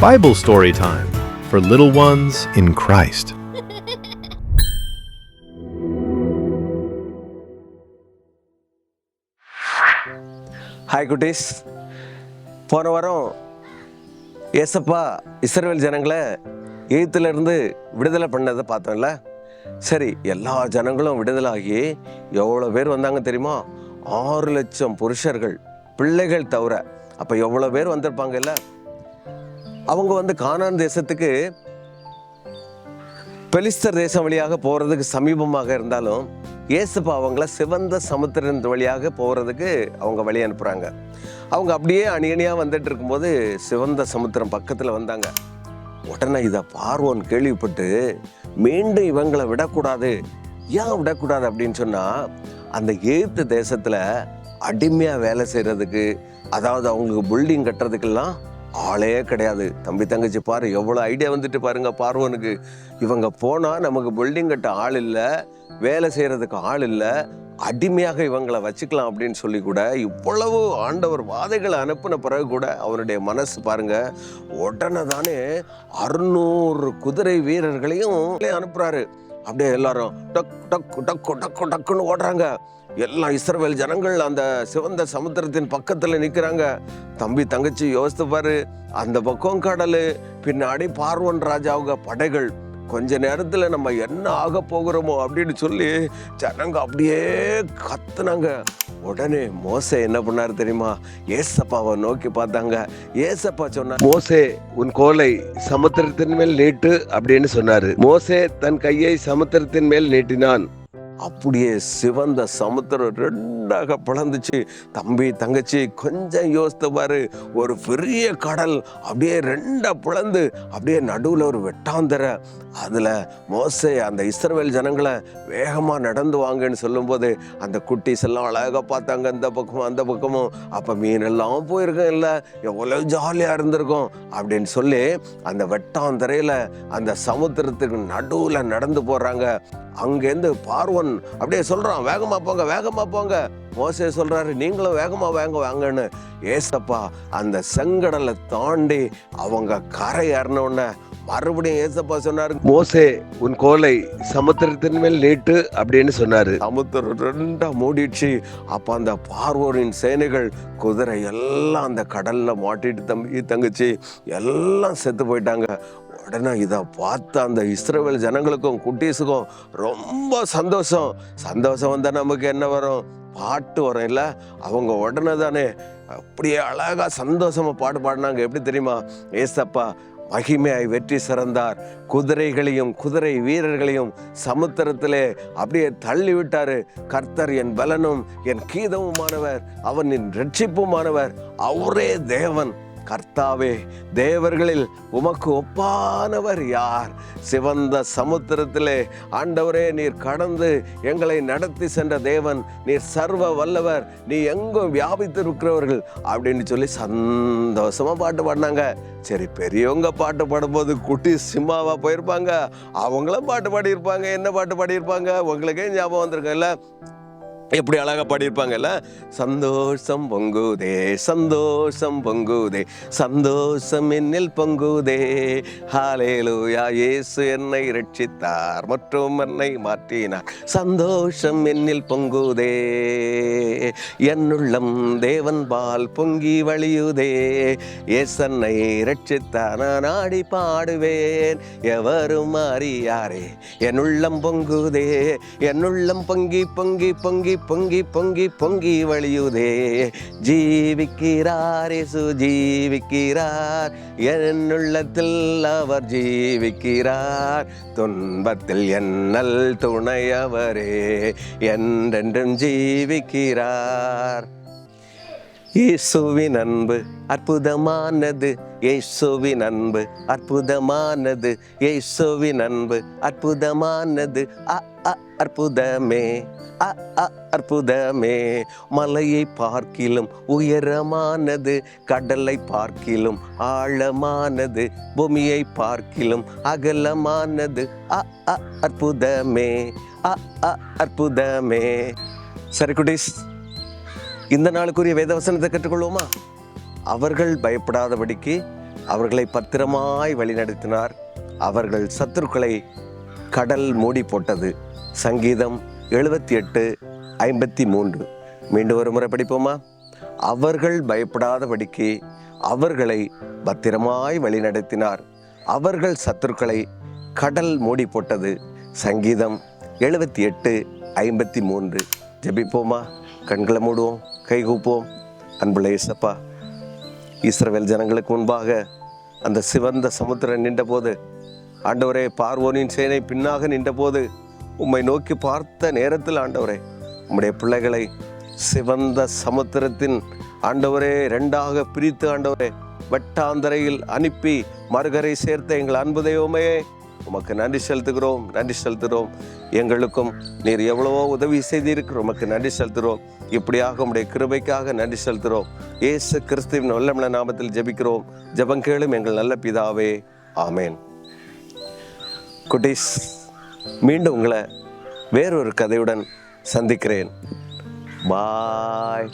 Bible Story Time for little ones in Christ. Hi குட்டீஸ், போன வாரம் ஏசப்பா இஸ்ரவேல் ஜனங்களை எகிப்திலிருந்து விடுதலை பண்ணதை பார்த்தோம்ல. சரி, எல்லா ஜனங்களும் விடுதலாகி எவ்வளோ பேர் வந்தாங்க தெரியுமா? 6 லட்சம் புருஷர்கள், பிள்ளைகள் தவிர. அப்போ எவ்வளோ பேர் வந்திருப்பாங்கல்ல. அவங்க கானான் தேசத்துக்கு பெலிஸ்தர் தேசம் வழியாக போகிறதுக்கு சமீபமாக இருந்தாலும் ஏசப்பா அவங்கள சிவந்த சமுத்திரம் வழியாக போகிறதுக்கு அவங்க வழி அனுப்புகிறாங்க. அவங்க அப்படியே அணியணியாக வந்துட்டு இருக்கும்போது சிவந்த சமுத்திரம் பக்கத்தில் வந்தாங்க. உடனே இதை பார்வோன் கேள்விப்பட்டு மீண்டும் இவங்களை விடக்கூடாது. ஏன் விடக்கூடாது அப்படின்னு சொன்னால், அந்த எகிப்து தேசத்தில் அடிமையாக வேலை செய்கிறதுக்கு, அதாவது அவங்களுக்கு பில்டிங் கட்டுறதுக்கெல்லாம் ஆளே கிடையாது. தம்பி தங்கச்சி பாரு, எவ்வளோ ஐடியா வந்துட்டு பாருங்க பார்வோனுக்கு. இவங்க போனால் நமக்கு பில்டிங் கட்ட ஆள் இல்லை, வேலை செய்கிறதுக்கு ஆள் இல்லை, அடிமையாக இவங்களை வச்சுக்கலாம் அப்படின்னு சொல்லி கூட இவ்வளவு ஆண்டவர் வாதைகளை அனுப்பின பிறகு கூட அவருடைய மனசு பாருங்க, உடனே தானே 600 குதிரை வீரர்களையும் அனுப்புறாரு. அப்படியே எல்லாரும் டக்கு டக்கு டக்கு டக்கு டக்குன்னு ஓடுறாங்க. எல்லாம் இஸ்ரவேல் ஜனங்கள் அந்த சிவந்த சமுத்திரத்தின் பக்கத்தில் நிற்கிறாங்க. தம்பி தங்கச்சி யோசித்து பாரு, அந்த பக்கம் கடல், பின்னாடி பார்வோன் ராஜாவுங்க படைகள். கொஞ்ச நேரத்தில் நம்ம என்ன ஆக போகிறோமோ அப்படின்னு சொல்லி ஜனங்க அப்படியே கத்துனாங்க. உடனே மோசே என்ன பண்ணாரு தெரியுமா? ஏசப்பாவை நோக்கி பார்த்தாங்க. ஏசப்பா சொன்னார், மோசே உன் கோலை சமுத்திரத்தின் மேல் நீட்டு அப்படின்னு சொன்னாரு. மோசே தன் கையை சமுத்திரத்தின் மேல் நீட்டினான். அப்படியே சிவந்த சமுத்திரம் 2ஆக பிளந்துச்சு. தம்பி தங்கச்சி கொஞ்சம் யோசித்து பாரு, ஒரு பெரிய கடல் அப்படியே 2ஆ பிளந்து அப்படியே நடுவில் ஒரு வெட்டாந்தரை. அதில் மோசே அந்த இஸ்ரவேல் ஜனங்களை வேகமாக நடந்து வாங்கன்னு சொல்லும்போது அந்த குட்டீஸ் எல்லாம் அழகாக பார்த்தாங்க, இந்த பக்கமும் அந்த பக்கமும். அப்போ மீனெல்லாம் போயிருக்கோம், இல்லை எவ்வளோ ஜாலியாக இருந்திருக்கும் அப்படின்னு சொல்லி அந்த வெட்டாந்தரையில் அந்த சமுத்திரத்துக்கு நடுவில் நடந்து போகிறாங்க. அங்கேருந்து பார்வன் அப்படியே சொல்கிறான், வேகமாக போங்க வேகமாக போங்க. மோசே சொல்கிறாரு, நீங்களும் வேகமாக வாங்கன்னு. ஏசப்பா அந்த செங்கடலை தாண்டி அவங்க கரை ஏறினோடனே மறுபடியும் ஏசப்பா சொன்னாரு, மோசே உன் கோலை சமுத்திரத்தின் மேல் நீட்டு அப்படின்னு சொன்னாரு. சமுத்திரம் 2ஆ மூடிடுச்சு. அப்போ அந்த பார்வோரின் சேனைகள், குதிரை எல்லாம் அந்த கடல்ல மாட்டிட்டு தம்பி தங்கச்சி எல்லாம் செத்து போயிட்டாங்க. உடனே இதை பார்த்து அந்த இஸ்ரவேல் ஜனங்களுக்கும் குட்டீஸுக்கும் ரொம்ப சந்தோஷம் வந்தால் நமக்கு என்ன வரும்? பாட்டு வரும் இல்லை? அவங்க உடனே தானே அப்படியே அழகா சந்தோஷமா பாட்டு பாடினாங்க. எப்படி தெரியுமா? ஏசப்பா மகிமையாய் வெற்றி சிறந்தார், குதிரைகளையும் குதிரை வீரர்களையும் சமுத்திரத்திலே அப்படியே தள்ளி விட்டாரு. கர்த்தர் என் பலனும் என் கீதமுமானவர், அவன் என் ரட்சிப்புமானவர், அவரே தேவன். கர்த்தாவே, தேவர்களில் உமக்கு ஒப்பானவர் யார்? சிவந்த சமுத்திரத்திலே ஆண்டவரே நீர் கடந்து எங்களை நடத்தி சென்ற தேவன், நீர் சர்வ வல்லவர், நீ எங்கும் வியாபித்திருக்கிறவர்கள் அப்படின்னு சொல்லி சந்தோஷமா பாட்டு பாடினாங்க. சரி, பெரியவங்க பாட்டு பாடும்போது குட்டி சிம்மாவா போயிருப்பாங்க, அவங்களும் பாட்டு பாடியிருப்பாங்க. என்ன பாட்டு பாடியிருப்பாங்க? உங்களுக்கே ஞாபகம் வந்திருக்கல, எப்படி அழகா பாடியிருப்பாங்கல்ல? சந்தோஷம் பொங்குதே சந்தோஷம் பொங்குதே சந்தோஷம் என்னில் பொங்குதே, ஹல்லேலூயா இயேசு என்னை ரட்சித்தார் மற்றும் என்னை மாற்றினார், சந்தோஷம் என்னில் பொங்குதே, என்னுள்ளம் தேவன் பால் பொங்கி வழியுதே, இயேசன்னை ரட்சித்தார் நான் ஆடி பாடுவேன், எவரும் அறியாரே என்னுள்ளம் பொங்குதே, என்னுள்ளம் பொங்கி பொங்கி பொங்கி பொங்கி பொங்கி பொங்கி வழியுதே, ஜீவிக்கிறார் இயேசு ஜீவிக்கிறார், என்னுள்ளத்தில் அவர் ஜீவிக்கிறார், துன்பத்தில் என்னல் துணையவரே என்றென்றும் ஜீவிக்கிறார். இயேசுவின் அன்பு அற்புதமானது, இயேசுவின் அன்பு அற்புதமானது, இயேசுவின் அன்பு அற்புதமானது, அற்புதமே அற்புதமே, மலையை பார்க்கிலும் உயரமானது, கடலை பார்க்கிலும் ஆழமானது, பூமியை பார்க்கிலும் அகலமானது, அற்புதமே அற்புதமே. சரி குட்டீஸ், இந்த நாளுக்குரிய வேதவசனத்தை கற்றுக்கொள்வோமா? அவர்கள் பயப்படாதபடிக்கு அவர்களை பத்திரமாய் வழிநடத்தினார். அவர்கள் சத்துருக்களை கடல் மூடி போட்டது. சங்கீதம் 78:53. மீண்டும் ஒரு முறை படிப்போமா? அவர்கள் பயப்படாதபடிக்கு அவர்களை பத்திரமாய் வழிநடத்தினார். அவர்கள் சத்துருக்களை கடல் மூடி போட்டது. சங்கீதம் 78:53. ஜெபிப்போமா? கண்களை மூடுவோம், கைகூப்போம். அன்புள்ள இயேசப்பா, இஸ்ரவேல் ஜனங்களுக்கு முன்பாக அந்த சிவந்த சமுத்திரம் நின்றபோது, ஆண்டவரே, பார்வோனின் சேனை பின்னாக நின்றபோது உம்மை நோக்கி பார்த்த நேரத்தில் ஆண்டவரே, உம்முடைய பிள்ளைகளை சிவந்த சமுத்திரத்தின் ஆண்டவரே 2ஆக பிரித்து ஆண்டவரே வட்டாந்தரையில் அனுப்பி மறுகரை சேர்த்த எங்கள் அன்பு தெய்வமே, உமக்கு நன்றி செலுத்துகிறோம், நன்றி செலுத்துகிறோம். எங்களுக்கும் நீர் எவ்வளவோ உதவி செய்திருக்கிறோம், உமக்கு நன்றி செலுத்துகிறோம். இப்படியாக உம்முடைய கிருபைக்காக நன்றி செலுத்துகிறோம். இயேசு கிறிஸ்துவின் வல்லமையுள்ள நாமத்தில் ஜெபிக்கிறோம். ஜெபம் கேளும் எங்கள் நல்ல பிதாவே, ஆமேன். குட்டீஸ், மீண்டும் உங்களை வேறொரு கதையுடன் சந்திக்கிறேன். பாய்.